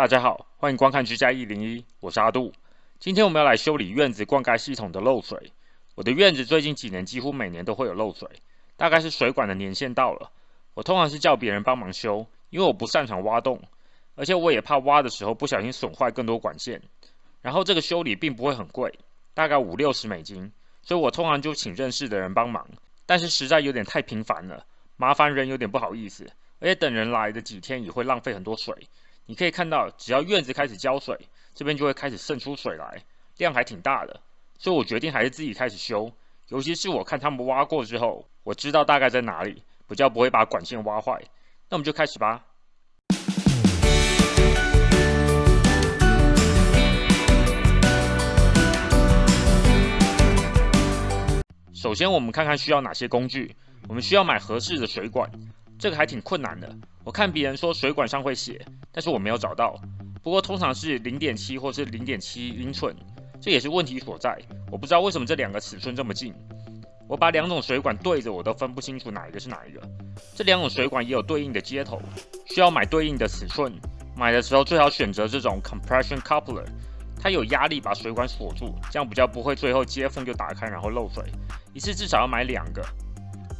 大家好，欢迎观看居家101，我是阿杜。今天我们要来修理院子灌溉系统的漏水。我的院子最近几年几乎每年都会有漏水，大概是水管的年限到了。我通常是叫别人帮忙修，因为我不擅长挖洞，而且我也怕挖的时候不小心损坏更多管线。然后这个修理并不会很贵，大概$50-60，所以我通常就请认识的人帮忙。但是实在有点太频繁了，麻烦人有点不好意思，而且等人来的几天也会浪费很多水。你可以看到，只要院子开始浇水，这边就会开始渗出水来，量还挺大的。所以我决定还是自己开始修，尤其是我看他们挖过之后，我知道大概在哪里，比较不会把管线挖坏。那我们就开始吧。首先，我们看看需要哪些工具。我们需要买合适的水管，这个还挺困难的。我看别人说水管上会写，但是我没有找到。不过通常是0.7或是0.7英寸，这也是问题所在。我不知道为什么这两个尺寸这么近。我把两种水管对着，我都分不清楚哪一个是哪一个。这两种水管也有对应的接头，需要买对应的尺寸。买的时候最好选择这种 compression coupler， 它有压力把水管锁住，这样比较不会最后接缝就打开然后漏水。一次至少要买2个，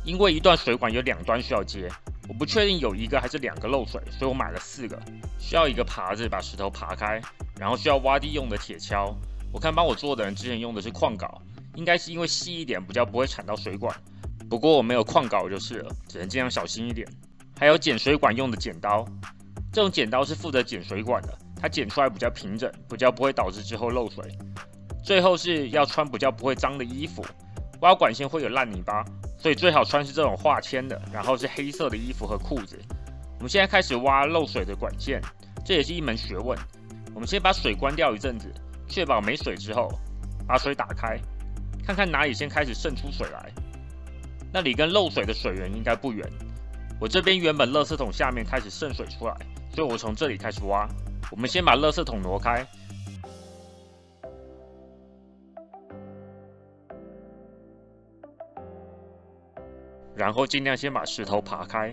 因为一段水管有2端需要接。我不确定有1个还是2个漏水，所以我买了4个。需要一个耙子把石头耙开，然后需要挖地用的铁锹。我看帮我做的人之前用的是矿镐，应该是因为细一点比较不会铲到水管。不过我没有矿镐就是了，只能尽量小心一点。还有剪水管用的剪刀，这种剪刀是负责剪水管的，它剪出来比较平整，比较不会导致之后漏水。最后是要穿比较不会脏的衣服，挖管线会有烂泥巴。所以最好穿是这种化纤的，然后是黑色的衣服和裤子。我们现在开始挖漏水的管线，这也是一门学问。我们先把水关掉一阵子，确保没水之后，把水打开，看看哪里先开始渗出水来。那里跟漏水的水源应该不远。我这边原本垃圾桶下面开始渗水出来，所以我从这里开始挖。我们先把垃圾桶挪开。然后尽量先把石头耙开。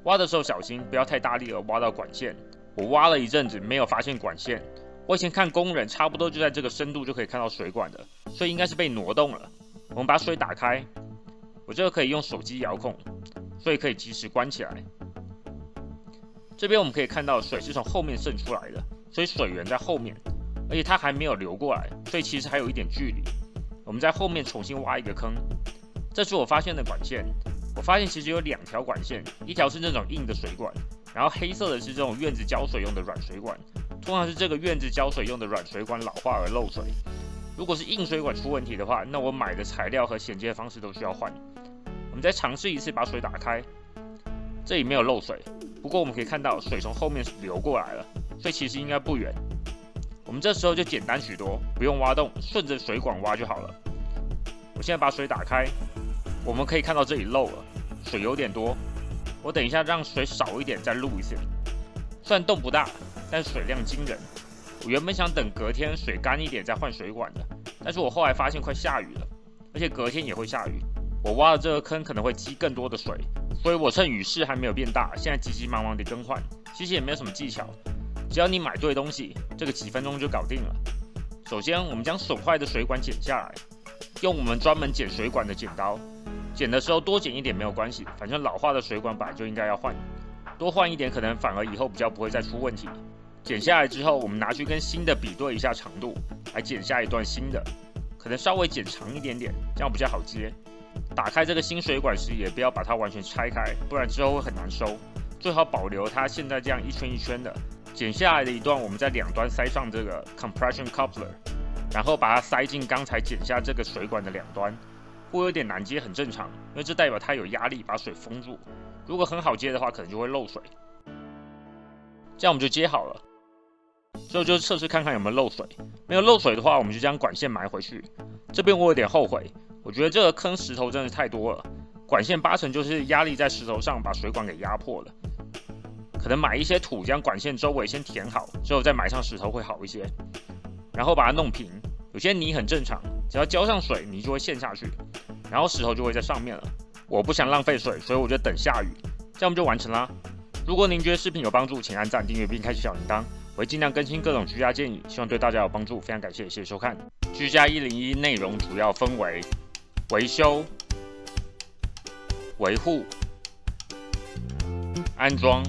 挖的时候小心，不要太大力而挖到管线。我挖了一阵子没有发现管线，我以前看工人差不多就在这个深度就可以看到水管的，所以应该是被挪动了。我们把水打开，我这个可以用手机遥控，所以可以及时关起来。这边我们可以看到水是从后面渗出来的，所以水源在后面，而且它还没有流过来，所以其实还有一点距离。我们在后面重新挖一个坑，这是我发现的管线。我发现其实有2条管线，一条是那种硬的水管，然后黑色的是这种院子浇水用的软水管。通常是这个院子浇水用的软水管老化而漏水。如果是硬水管出问题的话，那我买的材料和衔接方式都需要换。我们再尝试一次把水打开，这里没有漏水，不过我们可以看到水从后面流过来了，所以其实应该不远。我们这时候就简单许多，不用挖洞，顺着水管挖就好了。我现在把水打开，我们可以看到这里漏了，水有点多。我等一下让水少一点再录一次。虽然洞不大，但水量惊人。我原本想等隔天水干一点再换水管的，但是我后来发现快下雨了，而且隔天也会下雨。我挖的这个坑可能会积更多的水，所以我趁雨势还没有变大，现在急急忙忙地更换。其实也没有什么技巧。只要你买对东西，这个几分钟就搞定了。首先，我们将损坏的水管剪下来，用我们专门剪水管的剪刀。剪的时候多剪一点没有关系，反正老化的水管本来就应该要换，多换一点可能反而以后比较不会再出问题。剪下来之后，我们拿去跟新的比对一下长度，来剪下一段新的，可能稍微剪长一点点，这样比较好接。打开这个新水管时，也不要把它完全拆开，不然之后会很难收。最好保留它现在这样一圈一圈的。剪下来的一段，我们在2端塞上这个 compression coupler， 然后把它塞进刚才剪下这个水管的2端。会有点难接，很正常，因为这代表它有压力把水封住。如果很好接的话，可能就会漏水。这样我们就接好了。最后就是测试看看有没有漏水。没有漏水的话，我们就将管线埋回去。这边我有点后悔，我觉得这个坑石头真的是太多了，管线8成就是压力在石头上把水管给压破了。可能买一些土，将管线周围先填好，之后再埋上石头会好一些。然后把它弄平，有些泥很正常，只要浇上水，泥就会陷下去，然后石头就会在上面了。我不想浪费水，所以我就等下雨，这样我们就完成啦。如果您觉得视频有帮助，请按赞、订阅并开启小铃铛。我会尽量更新各种居家建议，希望对大家有帮助。非常感谢，谢谢收看。居家101内容主要分为维修、维护、安装、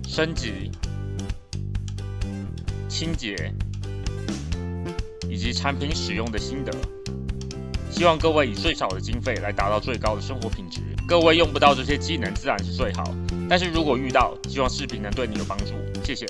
升级、清洁以及产品使用的心得。希望各位以最少的经费来达到最高的生活品质。各位用不到这些技能自然是最好，但是如果遇到，希望视频能对你有帮助。谢谢。